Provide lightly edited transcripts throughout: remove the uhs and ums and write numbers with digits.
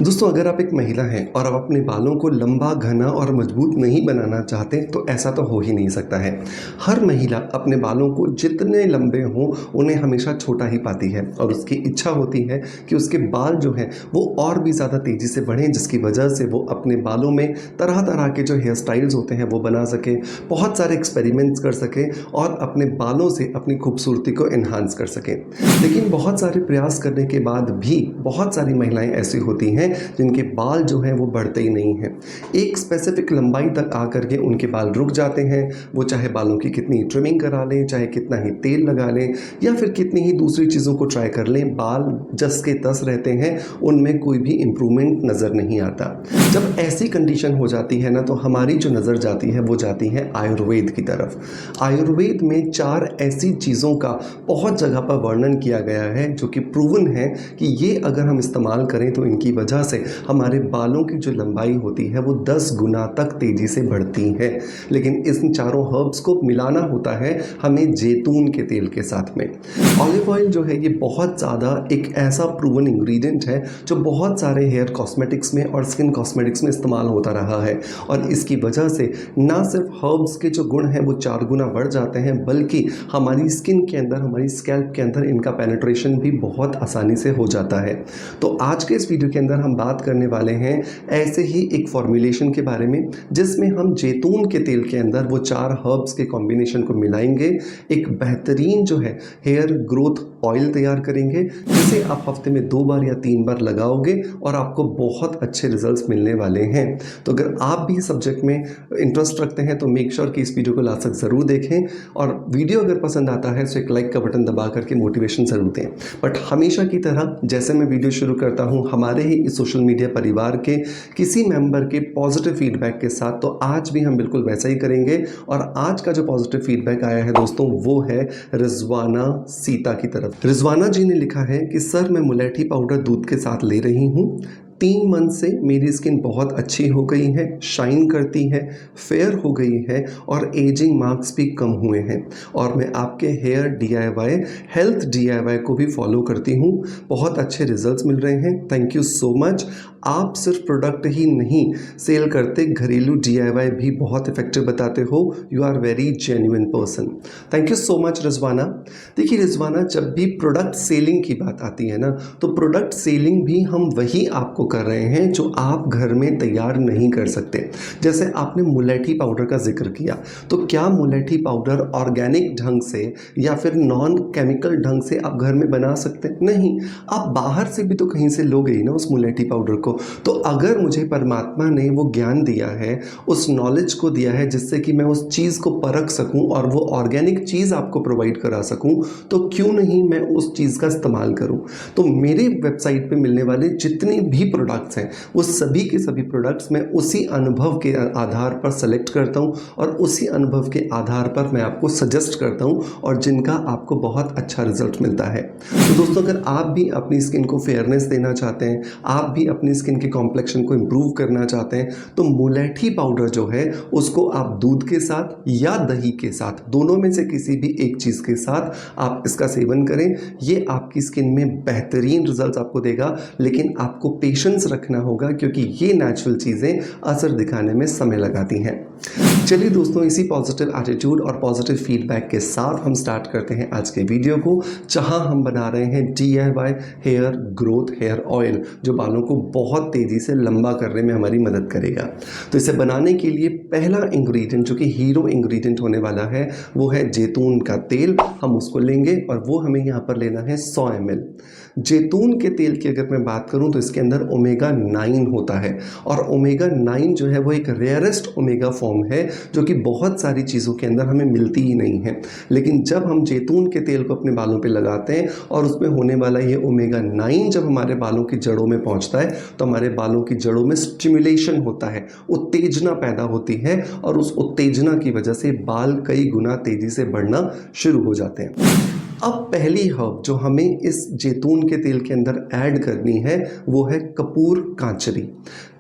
दोस्तों, अगर आप एक महिला हैं और आप अपने बालों को लंबा, घना और मजबूत नहीं बनाना चाहते तो ऐसा तो हो ही नहीं सकता है। हर महिला अपने बालों को जितने लंबे हों उन्हें हमेशा छोटा ही पाती है और उसकी इच्छा होती है कि उसके बाल जो हैं वो और भी ज़्यादा तेज़ी से बढ़ें, जिसकी वजह से वो अपने बालों में तरह तरह के जो हेयर स्टाइल्स होते हैं वो बना सके, बहुत सारे एक्सपेरिमेंट्स कर सके और अपने बालों से अपनी खूबसूरती को एनहांस कर सके। लेकिन बहुत सारे प्रयास करने के बाद भी बहुत सारी महिलाएं ऐसी होती हैं जिनके बाल जो हैं वो बढ़ते ही नहीं हैं। एक स्पेसिफिक लंबाई तक आकर के उनके बाल रुक जाते हैं। वो चाहे बालों की कितनी ट्रिमिंग करा लें, चाहे कितना ही तेल लगा लें या फिर कितनी ही दूसरी चीज़ों को ट्राई कर लें, बाल जस के तस रहते हैं, उनमें कोई भी इम्प्रूवमेंट नज़र नहीं आता। जब ऐसी कंडीशन हो जाती है ना, तो हमारी जो नज़र जाती है वो जाती है आयुर्वेद की तरफ। आयुर्वेद में 4 ऐसी चीज़ों का बहुत जगह पर वर्णन किया गया है जो कि प्रूवन है कि ये अगर हम इस्तेमाल करें तो इनकी वजह से हमारे बालों की जो लंबाई होती है वो 10 गुना तक तेज़ी से बढ़ती है। लेकिन इन चारों हर्ब्स को मिलाना होता है हमें जैतून के तेल के साथ में। ऑलिव ऑयल जो है ये बहुत ज़्यादा एक ऐसा प्रूवन इंग्रेडिएंट है जो बहुत सारे हेयर कॉस्मेटिक्स में और स्किन कॉस्मेटिक्स में इस्तेमाल होता रहा है और इसकी वजह से ना सिर्फ हर्ब्स के जो गुण हैं वो 4 गुना बढ़ जाते हैं, बल्कि हमारी स्किन के अंदर, हमारी स्कैल्प के अंदर इनका पेनिट्रेशन भी बहुत आसानी से हो जाता है। तो आज के इस वीडियो के अंदर हम बात करने वाले हैं ऐसे ही एक फॉर्मुलेशन के बारे में जिसमें हम जैतून के तेल के अंदर वो 4 हर्ब्स के कॉम्बिनेशन को मिलाएंगे, एक बेहतरीन जो है हेयर ग्रोथ ऑयल तैयार करेंगे जिसे आप हफ्ते में 2 बार या 3 बार लगाओगे और आपको बहुत अच्छे रिजल्ट्स मिलने वाले हैं। तो अगर आप भी सब्जेक्ट में इंटरेस्ट रखते हैं तो मेक श्योर कि इस वीडियो को लास्ट तक ज़रूर देखें और वीडियो अगर पसंद आता है तो एक लाइक का बटन दबा करके मोटिवेशन ज़रूर दें। बट हमेशा की तरह जैसे मैं वीडियो शुरू करता हूं हमारे ही इस सोशल मीडिया परिवार के किसी मेंबर के पॉजिटिव फीडबैक के साथ, तो आज भी हम बिल्कुल वैसा ही करेंगे। और आज का जो पॉजिटिव फीडबैक आया है दोस्तों वो है रिजवाना सीता की तरफ। रिजवाना जी ने लिखा है कि सर, मैं मुलेठी पाउडर दूध के साथ ले रही हूँ। 3 मंथ से मेरी स्किन बहुत अच्छी हो गई है, शाइन करती है, फेयर हो गई है और एजिंग मार्क्स भी कम हुए हैं। और मैं आपके हेयर DIY, हेल्थ DIY को भी फॉलो करती हूँ। बहुत अच्छे रिजल्ट्स मिल रहे हैं। Thank you so much. आप सिर्फ प्रोडक्ट ही नहीं सेल करते, घरेलू DIY भी बहुत इफेक्टिव बताते हो। You are very genuine person. Thank you so much Rizwana. देखिए रिजवाना, जब भी प्रोडक्ट सेलिंग की बात आती है ना, तो प्रोडक्ट सेलिंग भी हम वही आपको कर रहे हैं जो आप घर में तैयार नहीं कर सकते। जैसे आपने मुलेठी पाउडर का जिक्र किया, तो क्या मुलेठी पाउडर ऑर्गेनिक ढंग से या फिर नॉन केमिकल ढंग से आप घर में बना सकते? नहीं, आप बाहर से भी तो कहीं से लोगे ही ना उस मुलेठी पाउडर को। तो अगर मुझे परमात्मा ने वो ज्ञान दिया है, उस नॉलेज को दिया है जिससे कि मैं उस चीज़ को परख सकूं और वो ऑर्गेनिक चीज़ आपको प्रोवाइड करा सकूं, तो क्यों नहीं मैं उस चीज़ का इस्तेमाल करूं। तो मेरे वेबसाइट पे मिलने वाले जितने भी प्रोडक्ट्स हैं वो सभी के सभी प्रोडक्ट्स मैं उसी अनुभव के आधार पर सेलेक्ट करता हूं और उसी अनुभव के आधार पर मैं आपको सजेस्ट करता हूं और जिनका आपको बहुत अच्छा रिजल्ट मिलता है। तो दोस्तों, अगर आप भी अपनी स्किन को फेयरनेस देना चाहते हैं, आप भी अपनी स्किन के कॉम्प्लेक्शन को इम्प्रूव करना चाहते हैं, तो मुलेठी पाउडर जो है उसको आप दूध के साथ या दही के साथ, दोनों में से किसी भी एक चीज़ के साथ आप इसका सेवन करें। ये आपकी स्किन में बेहतरीन रिजल्ट्स आपको देगा, लेकिन आपको पेशेंस रखना होगा क्योंकि ये नेचुरल चीज़ें असर दिखाने में समय लगाती हैं। चलिए दोस्तों, इसी पॉजिटिव एटीट्यूड और पॉजिटिव फीडबैक के साथ हम स्टार्ट करते हैं आज के वीडियो को, जहां हम बना रहे हैं DIY hair growth hair oil जो बालों को बहुत तेज़ी से लंबा करने में हमारी मदद करेगा। तो इसे बनाने के लिए पहला इंग्रेडिएंट जो कि हीरो इंग्रेडिएंट होने वाला है वो है जैतून का तेल। हम उसको लेंगे और वो हमें यहाँ पर लेना है 100 ml। जैतून के तेल की अगर मैं बात करूं तो इसके अंदर ओमेगा 9 होता है और ओमेगा 9 जो है वो एक रेयरेस्ट ओमेगा फॉर्म है जो कि बहुत सारी चीज़ों के अंदर हमें मिलती ही नहीं है। लेकिन जब हम जैतून के तेल को अपने बालों पे लगाते हैं और उसमें होने वाला ये ओमेगा 9 जब हमारे बालों की जड़ों में पहुंचता है तो हमारे बालों की जड़ों में स्टिमुलेशन होता है, उत्तेजना पैदा होती है और उस उत्तेजना की वजह से बाल कई गुना तेज़ी से बढ़ना शुरू हो जाते हैं। अब पहली हर्ब जो हमें इस जैतून के तेल के अंदर ऐड करनी है वो है कपूर कांचरी।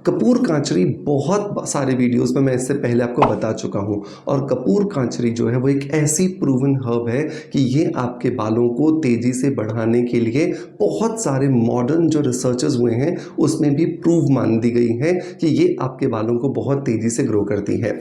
कपूर कांचरी बहुत सारे वीडियोस में मैं इससे पहले आपको बता चुका हूं, और कपूर कांचरी जो है वो एक ऐसी प्रूवन हर्ब है कि ये आपके बालों को तेज़ी से बढ़ाने के लिए बहुत सारे मॉडर्न जो रिसर्चेस हुए हैं उसमें भी प्रूव मान दी गई है कि ये आपके बालों को बहुत तेज़ी से ग्रो करती है।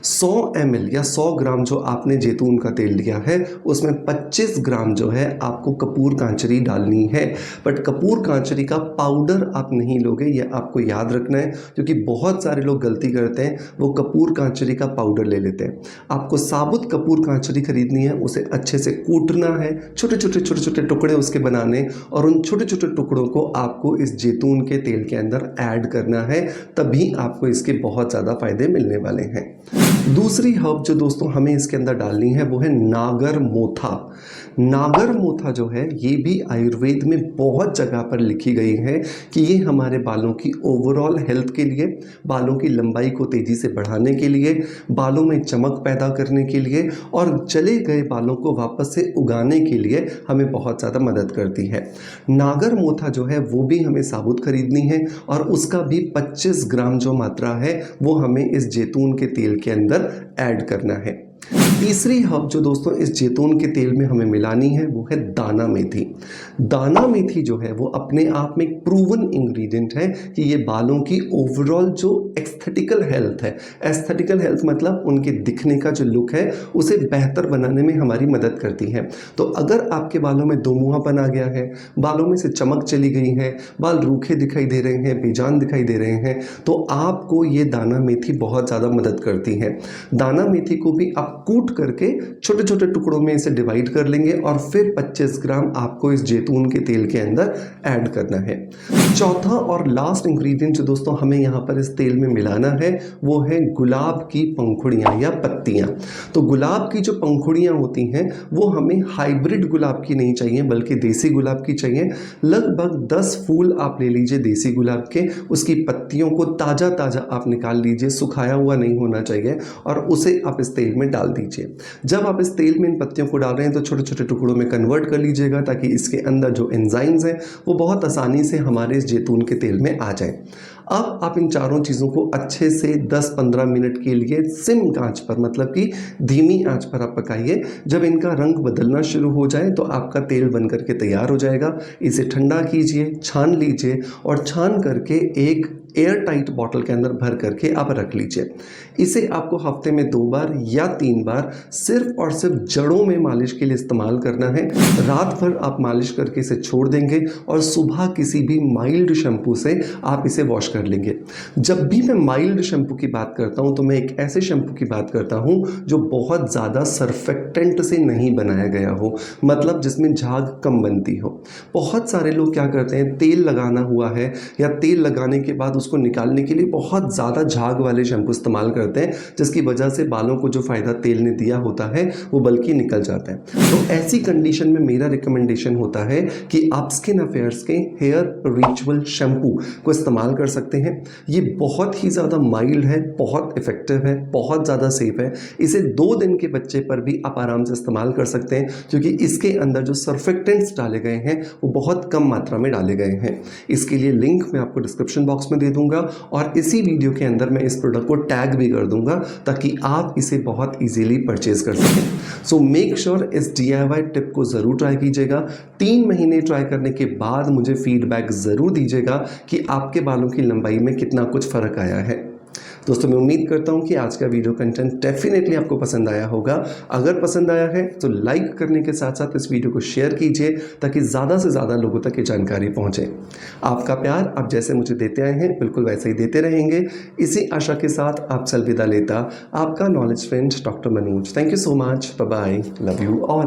100 ml या 100 ग्राम जो आपने जैतून का तेल लिया है उसमें 25 ग्राम जो है आपको कपूर कांचरी डालनी है। बट कपूर कांचरी का पाउडर आप नहीं लोगे, ये आपको याद रखना है, क्योंकि बहुत सारे लोग गलती करते हैं, वो कपूर कांचरी का पाउडर ले लेते हैं। आपको साबुत कपूर कांचरी खरीदनी है, उसे अच्छे से कूटना है, छोटे छोटे टुकड़े उसके बनाने, और उन छोटे छोटे टुकड़ों को आपको इस जैतून के तेल के अंदर ऐड करना है, तभी आपको इसके बहुत ज़्यादा फायदे मिलने वाले हैं। दूसरी हर्ब जो दोस्तों हमें इसके अंदर डालनी है वो है नागर मोथा। नागर मोथा जो है ये भी आयुर्वेद में बहुत जगह पर लिखी गई है कि ये हमारे बालों की ओवरऑल हेल्थ के लिए, बालों की लंबाई को तेज़ी से बढ़ाने के लिए, बालों में चमक पैदा करने के लिए और जले गए बालों को वापस से उगाने के लिए हमें बहुत ज़्यादा मदद करती है। नागर मोथा जो है वो भी हमें साबुत खरीदनी है और उसका भी 25 ग्राम जो मात्रा है वो हमें इस जैतून के तेल के अंदर ऐड करना है। तीसरी हर्ब जो दोस्तों इस जैतून के तेल में हमें मिलानी है वो है दाना मेथी। दाना मेथी जो है वो अपने आप में एक प्रूवन इंग्रेडिएंट है कि ये बालों की ओवरऑल जो एस्थेटिकल हेल्थ है, एस्थेटिकल हेल्थ मतलब उनके दिखने का जो लुक है उसे बेहतर बनाने में हमारी मदद करती है। तो अगर आपके बालों में दोमुहापन आ गया है, बालों में से चमक चली गई है, बाल रूखे दिखाई दे रहे हैं, बेजान दिखाई दे रहे हैं, तो आपको ये दाना मेथी बहुत ज़्यादा मदद करती है। दाना मेथी को भी आप कूट करके छोटे छोटे टुकड़ों में इसे डिवाइड कर लेंगे और फिर 25 ग्राम आपको इस जैतून के तेल के अंदर ऐड करना है। चौथा और लास्ट इंग्रेडिएंट जो दोस्तों हमें यहाँ पर इस तेल में मिलाना है वो है गुलाब की पंखुड़ियाँ या पत्तियाँ। तो गुलाब की जो पंखुड़ियाँ होती हैं वो हमें हाइब्रिड गुलाब की नहीं चाहिए बल्कि देसी गुलाब की चाहिए। लगभग 10 फूल आप ले लीजिए देसी गुलाब के, उसकी पत्तियों को ताज़ा ताज़ा आप निकाल लीजिए, सुखाया हुआ नहीं होना चाहिए, और उसे आप इस तेल में डाल दीजिए। जब आप इस तेल में इन पत्तियों को डाल रहे हैं तो छोटे छोटे टुकड़ों में कन्वर्ट कर लीजिएगा ताकि इसके अंदर जो एंजाइम्स हैं वो बहुत आसानी से हमारे इस जैतून के तेल में आ जाए। अब आप इन चारों चीज़ों को अच्छे से 10-15 मिनट के लिए सिम आंच पर, मतलब कि धीमी आंच पर आप पकाइए। जब इनका रंग बदलना शुरू हो जाए तो आपका तेल बन करके तैयार हो जाएगा। इसे ठंडा कीजिए, छान लीजिए और छान करके एक एयर टाइट बॉटल के अंदर भर करके आप रख लीजिए। इसे आपको हफ्ते में 2 बार या 3 बार सिर्फ और सिर्फ जड़ों में मालिश के लिए इस्तेमाल करना है। रात भर आप मालिश करके इसे छोड़ देंगे और सुबह किसी भी माइल्ड शैम्पू से आप इसे वॉश कर लेंगे। जब भी मैं माइल्ड शैम्पू की बात करता हूं तो मैं एक ऐसे शैम्पू की बात करता हूं जो बहुत ज़्यादा सर्फेक्टेंट से नहीं बनाया गया हो, मतलब जिसमें झाग कम बनती हो। बहुत सारे लोग क्या करते हैं, तेल लगाना हुआ है या तेल लगाने के बाद उसको निकालने के लिए बहुत ज़्यादा झाग वाले शैम्पू इस्तेमाल करते हैं, जिसकी वजह से बालों को जो फ़ायदा तेल ने दिया होता है वो बल्कि निकल जाता है। तो ऐसी कंडीशन में मेरा रिकमेंडेशन होता है कि आप स्किन अफेयर्स के हेयर रिचुअल शैम्पू को इस्तेमाल कर सकते हैं। ये बहुत ही ज़्यादा माइल्ड है, बहुत इफेक्टिव है, बहुत ज़्यादा सेफ है। इसे 2 दिन के बच्चे पर भी आप आराम से इस्तेमाल कर सकते हैं, क्योंकि इसके अंदर जो सर्फेक्टेंट्स डाले गए हैं वो बहुत कम मात्रा में डाले गए हैं। इसके लिए लिंक मैं आपको डिस्क्रिप्शन बॉक्स में दे दूंगा और इसी वीडियो के अंदर मैं इस प्रोडक्ट को टैग भी कर दूंगा ताकि आप इसे बहुत इजीली परचेज कर सकें। सो मेक श्योर इस DIY टिप को ज़रूर ट्राई कीजिएगा। 3 महीने ट्राई करने के बाद मुझे फीडबैक ज़रूर दीजिएगा कि आपके बालों की लंबाई में कितना कुछ फ़र्क आया है। दोस्तों मैं उम्मीद करता हूं कि आज का वीडियो कंटेंट डेफिनेटली आपको पसंद आया होगा। अगर पसंद आया है तो लाइक करने के साथ साथ इस वीडियो को शेयर कीजिए ताकि ज़्यादा से ज़्यादा लोगों तक ये जानकारी पहुंचे। आपका प्यार आप जैसे मुझे देते आए हैं बिल्कुल वैसे ही देते रहेंगे। इसी आशा के साथ आपसे अलविदा लेता आपका knowledge friend doctor Manoj. Thank you so much. Bye bye. Love you all.